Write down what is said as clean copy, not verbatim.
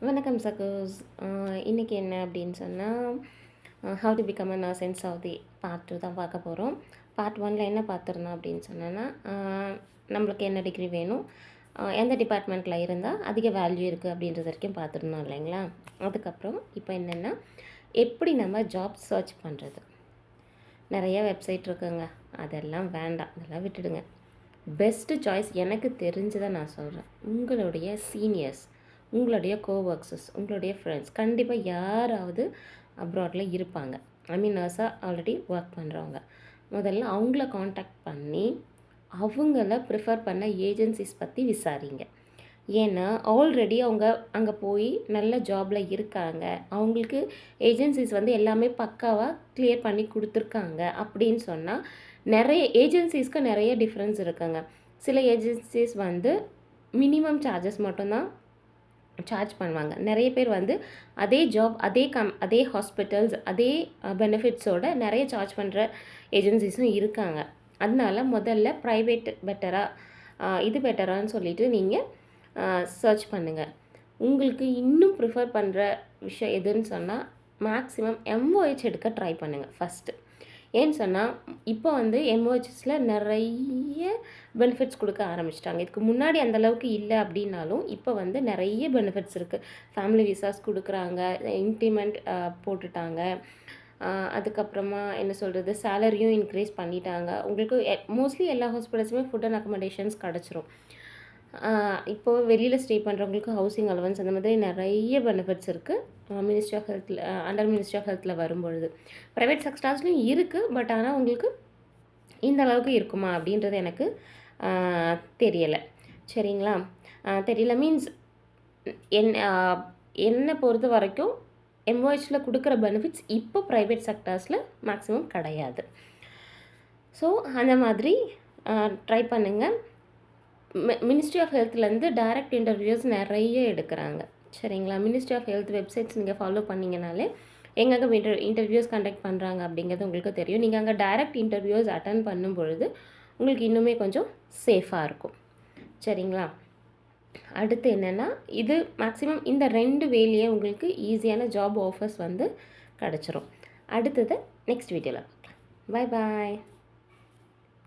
வணக்கம் சகோஸ். இன்றைக்கி என்ன அப்படின்னு சொன்னால், how to become a nurse in Saudi part 2 தான் பார்க்க போகிறோம். பார்ட் 1ல் என்ன பார்த்துருந்தோம் அப்படின்னு சொன்னோன்னா, நம்மளுக்கு என்ன டிகிரி வேணும், எந்த டிபார்ட்மெண்ட்டில் இருந்தால் அதிக வேல்யூ இருக்குது அப்படின்றது வரைக்கும் பார்த்துருந்தோம் இல்லைங்களா. அதுக்கப்புறம் இப்போ என்னென்னா, எப்படி நம்ம ஜாப் சர்ச் பண்ணுறது. நிறைய வெப்சைட் இருக்குங்க, அதெல்லாம் வேண்டாம், அதெல்லாம் விட்டுடுங்க. பெஸ்ட்டு சாய்ஸ் எனக்கு தெரிஞ்சதை நான் சொல்கிறேன். உங்களுடைய சீனியர்ஸ், உங்களுடைய கோவர்க்ஸஸ், உங்களுடைய ஃப்ரெண்ட்ஸ் கண்டிப்பாக யாராவது அப்ராடில் இருப்பாங்க. ஐ மீன் நர்ஸாக ஆல்ரெடி ஒர்க் பண்ணுறவங்க. முதல்ல அவங்கள காண்டாக்ட் பண்ணி அவங்கள ப்ரிஃபர் பண்ண ஏஜென்சிஸ் பற்றி விசாரிங்க. ஏன்னா ஆல்ரெடி அவங்க அங்கே போய் நல்ல ஜாபில் இருக்காங்க, அவங்களுக்கு ஏஜென்சிஸ் வந்து எல்லாமே பக்காவாக கிளியர் பண்ணி கொடுத்துருக்காங்க அப்படின்னு சொன்னால், நிறைய ஏஜென்சிஸ்க்கு நிறைய டிஃப்ரென்ஸ் இருக்குங்க. சில ஏஜென்சிஸ் வந்து மினிமம் சார்ஜஸ் மட்டும்தான் சார்ஜ் பண்ணுவாங்க. நிறைய பேர் வந்து அதே ஜாப், அதே ஹாஸ்பிட்டல்ஸ், அதே பெனிஃபிட்ஸோட நிறைய சார்ஜ் பண்ணுற ஏஜென்சிஸும் இருக்காங்க. அதனால முதல்ல ப்ரைவேட் பெட்டரா, இது பெட்டரான்னு சொல்லிவிட்டு நீங்கள் சர்ச் பண்ணுங்கள். உங்களுக்கு இன்னும் ப்ரிஃபர் பண்ணுற விஷயம் எதுன்னு சொன்னால், மேக்ஸிமம் எம்ஓஹெச் எடுக்க ட்ரை பண்ணுங்கள் ஃபஸ்ட்டு. ஏன்னு சொன்னால், இப்போ வந்து எம்ஓஹெச்ஸில் நிறைய பெனிஃபிட்ஸ் கொடுக்க ஆரம்பிச்சிட்டாங்க. இதுக்கு முன்னாடி அந்தளவுக்கு இல்லை அப்படின்னாலும் இப்போ வந்து நிறைய பெனிஃபிட்ஸ் இருக்குது. ஃபேமிலி விசாஸ் கொடுக்குறாங்க, இன்க்ரிமெண்ட் போட்டுட்டாங்க. அதுக்கப்புறமா என்ன சொல்கிறது, சேலரியும் இன்க்ரீஸ் பண்ணிட்டாங்க. உங்களுக்கு மோஸ்ட்லி எல்லா ஹாஸ்பிட்டல்ஸுமே ஃபுட் அண்ட் அக்கமடேஷன்ஸ் கிடச்சிரும். இப்போது வெளியில் ஸ்டே பண்ணுறவங்களுக்கு ஹவுசிங் அலவன்ஸ், அந்த மாதிரி நிறைய பெனிஃபிட்ஸ் இருக்குது மினிஸ்ட்ரி ஆஃப் ஹெல்த்தில், அண்டர் மினிஸ்ட்ரி ஆஃப் ஹெல்த்தில் வரும்பொழுது. ப்ரைவேட் செக்டார்ஸ்லையும் இருக்குது, பட் ஆனால் உங்களுக்கு இந்த அளவுக்கு இருக்குமா அப்படின்றது எனக்கு தெரியலை. சரிங்களா, தெரியல மீன்ஸ் என்னை பொறுத்த வரைக்கும் எம்ஓஹெச்சில் கொடுக்குற பெனிஃபிட்ஸ் இப்போ ப்ரைவேட் செக்டார்ஸில் மேக்ஸிமம் கிடையாது. ஸோ அந்த மாதிரி ட்ரை பண்ணுங்கள். மினிஸ்ட்ரி ஆஃப் ஹெல்த்லேருந்து டைரக்ட் இன்டர்வியூஸ் நிறைய எடுக்கிறாங்க. சரிங்களா, மினிஸ்ட்ரி ஆஃப் ஹெல்த் வெப்சைட்ஸ் நீங்கள் ஃபாலோ பண்ணிங்கனாலே எங்கெங்கே இன்டர்வியூஸ் கண்டக்ட் பண்ணுறாங்க அப்படிங்கிறது உங்களுக்கு தெரியும். நீங்கள் அங்கே டைரக்ட் இன்டர்வியூஸ் அட்டன் பண்ணும் பொழுது உங்களுக்கு இன்னுமே கொஞ்சம் சேஃபாக இருக்கும். சரிங்களா, அடுத்து என்னென்னா, இது மேக்ஸிமம் இந்த 2 வேலையே உங்களுக்கு ஈஸியான ஜாப் ஆஃபர்ஸ் வந்து கிடச்சிரும். அடுத்தது நெக்ஸ்ட் வீடியோவில் பார்க்கலாம். பாய் பாய்.